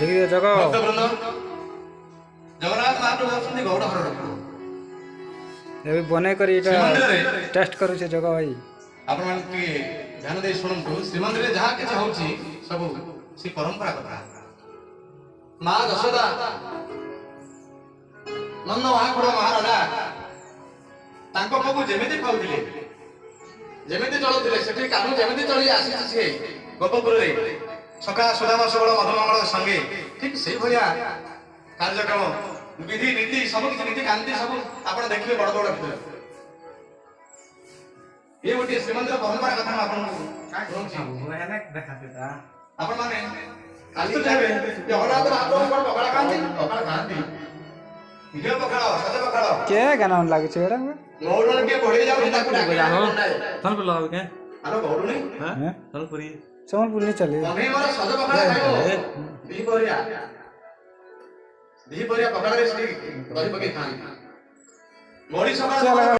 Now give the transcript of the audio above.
देखिए जगह भक्तवृंद जगन्नाथ महाप्रभु होती गौड़ हर ଏବେ ବନେଇ କରି ଏଇଟା ଶ୍ରୀମନ୍ଦିରରେ ଟେଷ୍ଟ କରୁଛେ ଜଗା ଭାଇ। ଆପଣମାନେ ଟିକେ ଧ୍ୟାନ ଦେଇ ଶୁଣନ୍ତୁ। ଶ୍ରୀମନ୍ଦିରରେ ଯାହା କିଛି ହଉଛି ସବୁ ସେ ପରମ୍ପରା କଥା। ମା ଯଶୋଦା ନନ୍ଦ ମହାକୁଳ ମହାରାଜା ତାଙ୍କ ପୁଅକୁ ଯେମିତି ଖାଉଥିଲେ ଯେମିତି ଚଳୁଥିଲେ ସେଠି କାହ୍ନୁ ଯେମିତି ଚଳି ଆସିଛି ସିଏ ଗୋପପୁରରେ ସଖା ସୁଦାମ ସୁବଳ ମଧୁମଙ୍ଗଳ ସଙ୍ଗେ ଠିକ ସେଇଭଳିଆ କାର୍ଯ୍ୟକ୍ରମ ବିଧି ନୀତି ସବୁ କିଛି ନୀତି କାନ୍ତି ସବୁ ଆପଣ ଦେଖିବେ ବଡ ବଡ ଭିତରେ। ये गोटे श्रीमंदिर परंपरा कथा मैं आपन आपण माने काली जाबे जगन्नाथ महाप्रभु पर पकड़ा खांती निजे पकड़ा सजे पकड़ा के गाना लागै छै एरा गौरन के बढ़े जाबे ताकू डाके तन पर लगाओ के हेलो गौरुनी हां तन पुरी संबलपुर नहीं चले मने मोर सजे पकड़ा खाइबो दी परिया पकड़ा रे श्री दही पके खाई बड़ी सभा